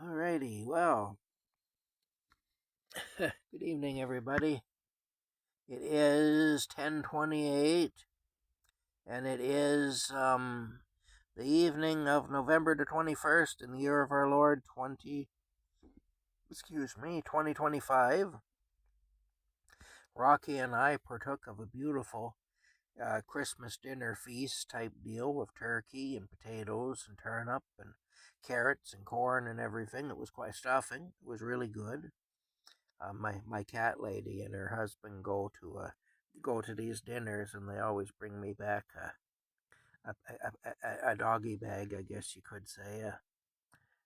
Alrighty, well, good evening, everybody. It is 10:28, and it is the evening of November the 21st in the year of our Lord 2025. Rocky and I partook of a beautiful Christmas dinner feast type deal with turkey and potatoes and turnip and carrots and corn and everything. It was quite stuffing. It was really good. My cat lady and her husband go to these dinners, and they always bring me back a doggy bag, I guess you could say,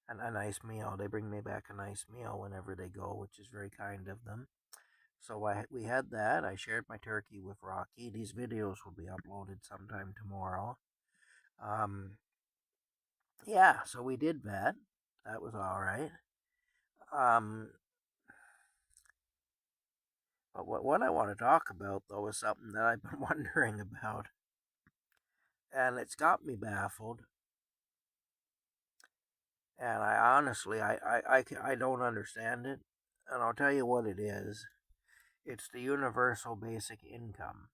a nice meal. They bring me back a nice meal whenever they go, which is very kind of them. So we had that. I shared my turkey with Rocky. These videos will be uploaded sometime tomorrow. Um, yeah, so we did that. That was all right. Um, but what I want to talk about though is something that I've been wondering about, and it's got me baffled. And I honestly, I don't understand it, and I'll tell you what it is. It's the Universal Basic Income,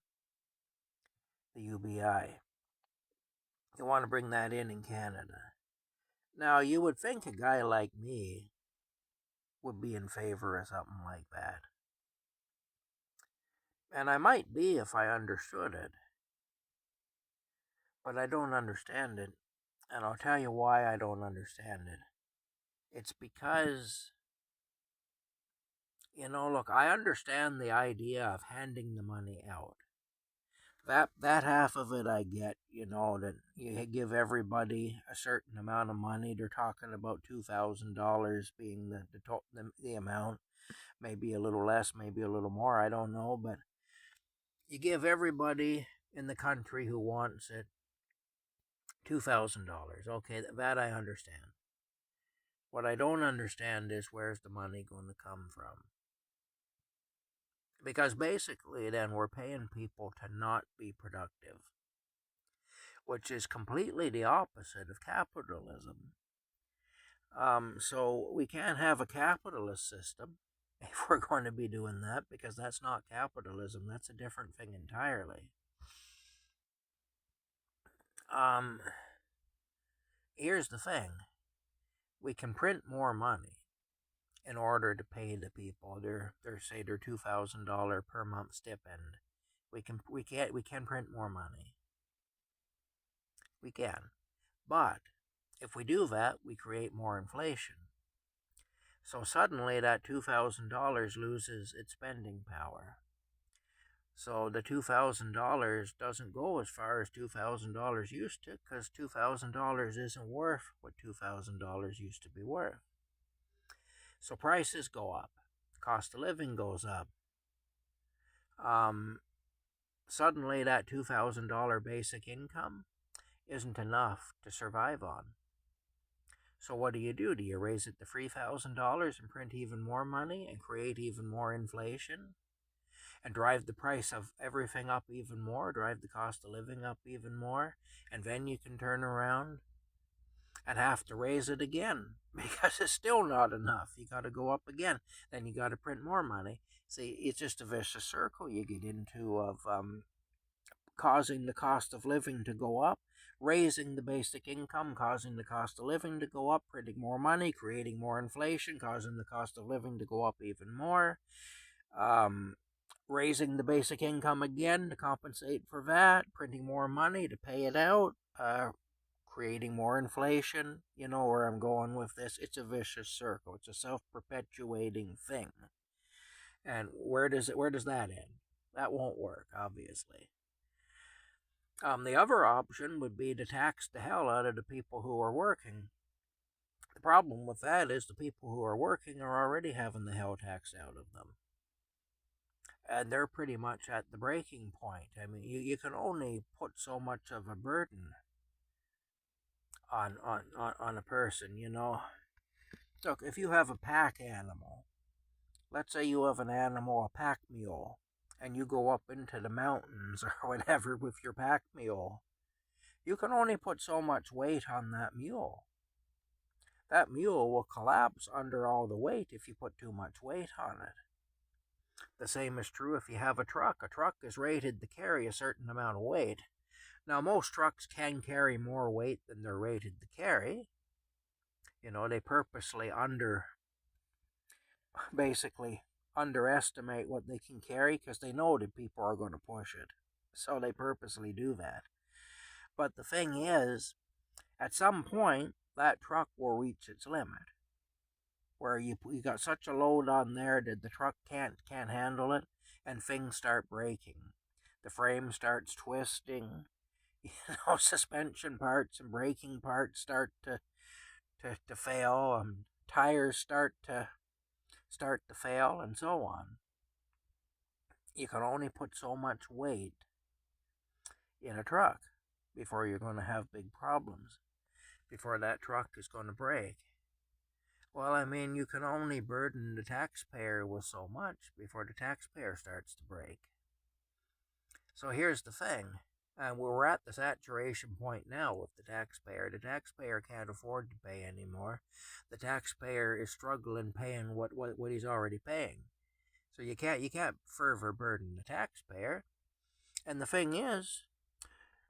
the UBI. You want to bring that in Canada. Now, you would think a guy like me would be in favor of something like that. And I might be if I understood it, but I don't understand it. And I'll tell you why I don't understand it. It's because, look, I understand the idea of handing the money out. That half of it I get, that you give everybody a certain amount of money. They're talking about $2,000 being the amount, maybe a little less, maybe a little more. I don't know, but you give everybody in the country who wants it $2,000. Okay, that I understand. What I don't understand is where's the money going to come from? Because basically, then we're paying people to not be productive, which is completely the opposite of capitalism. So we can't have a capitalist system if we're going to be doing that, because that's not capitalism. That's a different thing entirely. Um, Here's the thing: we can print more money in order to pay the people their $2,000 per month stipend. We can print more money. We can, but if we do that, we create more inflation. So suddenly that $2,000 loses its spending power. So the $2,000 doesn't go as far as $2,000 used to, because $2,000 isn't worth what $2,000 used to be worth. So prices go up, cost of living goes up. Suddenly that $2,000 basic income isn't enough to survive on. So what do? Do you raise it to $3,000 and print even more money and create even more inflation and drive the price of everything up even more, drive the cost of living up even more, and then you can turn around and have to raise it again because it's still not enough. You got to go up again. Then you got to print more money. See, it's just a vicious circle you get into of causing the cost of living to go up, raising the basic income, causing the cost of living to go up, printing more money, creating more inflation, causing the cost of living to go up even more, raising the basic income again to compensate for that, printing more money to pay it out, creating more inflation. You know where I'm going with this. It's a vicious circle. It's a self-perpetuating thing. And where does that end? That won't work, obviously. The other option would be to tax the hell out of the people who are working. The problem with that is the people who are working are already having the hell taxed out of them. And they're pretty much at the breaking point. I mean, you can only put so much of a burden on a person, Look, if you have a pack animal, let's say you have an animal, a pack mule, and you go up into the mountains or whatever with your pack mule, you can only put so much weight on that mule. that mule will collapse under all the weight if you put too much weight on it. The same is true if you have a truck. A truck is rated to carry a certain amount of weight. Now, most trucks can carry more weight than they're rated to carry. They purposely basically underestimate what they can carry because they know that people are going to push it. So they purposely do that. But the thing is, at some point, that truck will reach its limit, where you got such a load on there that the truck can't handle it, and things start breaking. The frame starts twisting. Suspension parts and braking parts start to fail, and tires start to fail, and so on. You can only put so much weight in a truck before you're going to have big problems, before that truck is going to break. Well, you can only burden the taxpayer with so much before the taxpayer starts to break. So here's the thing. We're at the saturation point now with the taxpayer. The taxpayer can't afford to pay anymore. The taxpayer is struggling paying what he's already paying. So you can't further burden the taxpayer. And the thing is,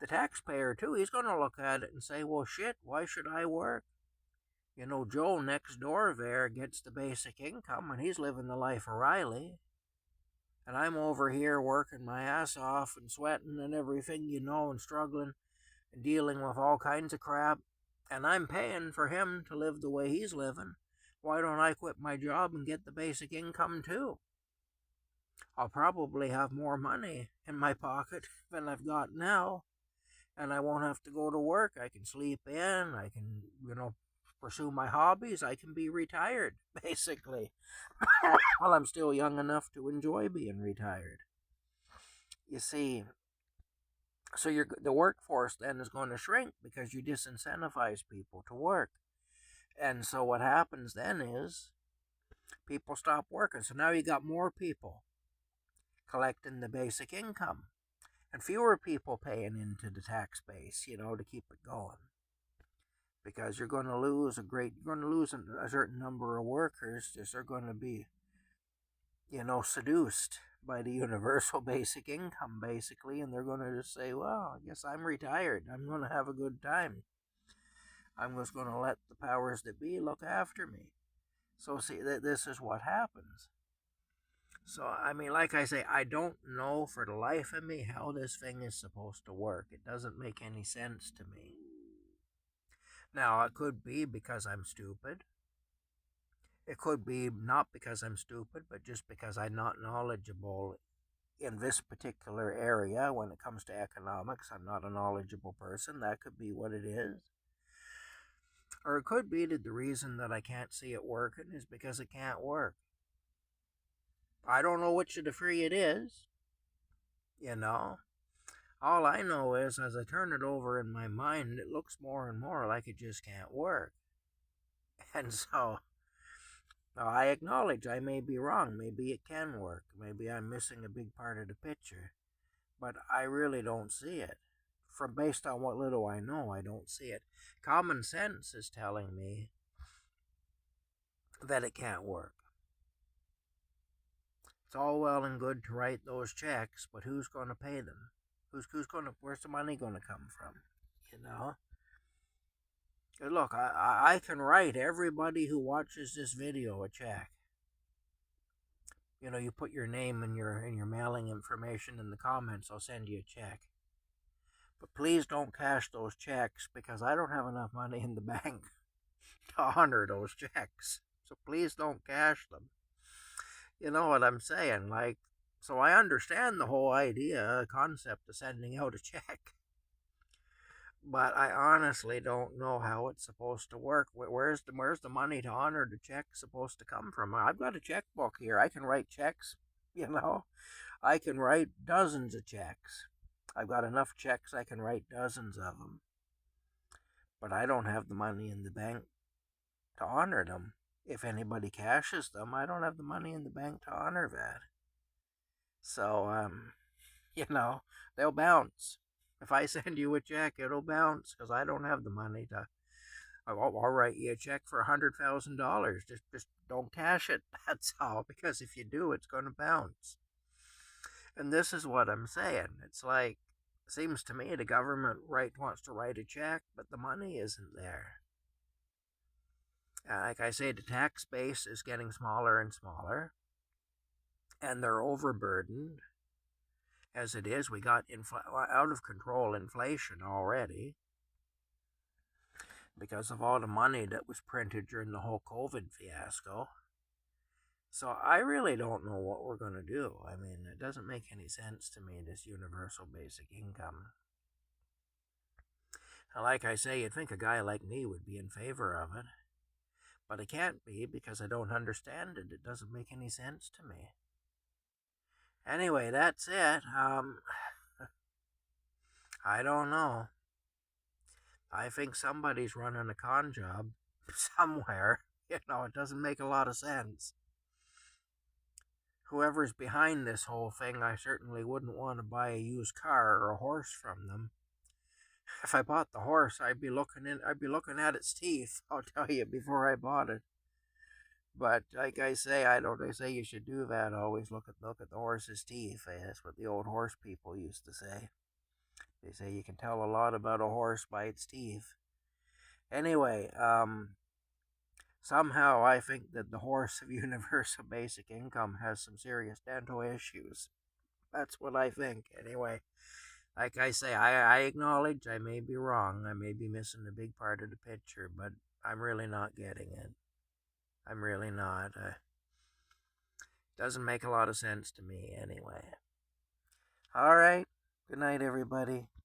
the taxpayer too, he's going to look at it and say, well, shit, why should I work? Joe next door there gets the basic income and he's living the life of Riley. And I'm over here working my ass off and sweating and everything, and struggling and dealing with all kinds of crap. And I'm paying for him to live the way he's living. Why don't I quit my job and get the basic income too? I'll probably have more money in my pocket than I've got now. And I won't have to go to work. I can sleep in. I can, pursue my hobbies. I can be retired, basically. Well, I'm still young enough to enjoy being retired. You see, so the workforce then is going to shrink because you disincentivize people to work. And so what happens then is people stop working. So now you got more people collecting the basic income and fewer people paying into the tax base, to keep it going. Because you're going to lose a certain number of workers, as they're going to be, seduced by the universal basic income, basically, and they're going to just say, well, I guess I'm retired. I'm going to have a good time. I'm just going to let the powers that be look after me. So see, this is what happens. So, like I say, I don't know for the life of me how this thing is supposed to work. It doesn't make any sense to me. Now, it could be because I'm stupid. It could be not because I'm stupid, but just because I'm not knowledgeable in this particular area when it comes to economics. I'm not a knowledgeable person. That could be what it is. Or it could be that the reason that I can't see it working is because it can't work. I don't know which of the three it is. All I know is, as I turn it over in my mind, it looks more and more like it just can't work. And so, I acknowledge I may be wrong. Maybe it can work. Maybe I'm missing a big part of the picture. But I really don't see it. Based on what little I know, I don't see it. Common sense is telling me that it can't work. It's all well and good to write those checks, but who's going to pay them? Where's the money going to come from? Look, I can write everybody who watches this video a check. You put your name and your mailing information in the comments, I'll send you a check. But please don't cash those checks because I don't have enough money in the bank to honor those checks. So please don't cash them. You know what I'm saying? So I understand the whole concept of sending out a check. But I honestly don't know how it's supposed to work. Where's the money to honor the check supposed to come from? I've got a checkbook here. I can write checks, I can write dozens of checks. I've got enough checks I can write dozens of them. But I don't have the money in the bank to honor them. If anybody cashes them, I don't have the money in the bank to honor that. So, they'll bounce. If I send you a check, it'll bounce because I don't have the money I'll write you a check for $100,000. Just don't cash it. That's all. Because if you do, it's going to bounce. And this is what I'm saying. It's like, seems to me the government wants to write a check, but the money isn't there. Like I say, the tax base is getting smaller and smaller, and they're overburdened as it is. We got out of control inflation already because of all the money that was printed during the whole COVID fiasco. So I really don't know what we're going to do. I mean, it doesn't make any sense to me, this universal basic income. Like I say, you'd think a guy like me would be in favor of it. But I can't be because I don't understand it. It doesn't make any sense to me. Anyway, that's it. I don't know. I think somebody's running a con job somewhere. It doesn't make a lot of sense. Whoever's behind this whole thing, I certainly wouldn't want to buy a used car or a horse from them. If I bought the horse, I'd be looking at its teeth, I'll tell you, before I bought it. But like I say, they say you should do that. Always look at the horse's teeth. That's what the old horse people used to say. They say you can tell a lot about a horse by its teeth. Anyway, somehow I think that the horse of universal basic income has some serious dental issues. That's what I think. Anyway, like I say, I acknowledge I may be wrong. I may be missing a big part of the picture, but I'm really not getting it. I'm really not. Doesn't make a lot of sense to me anyway. All right. Good night, everybody.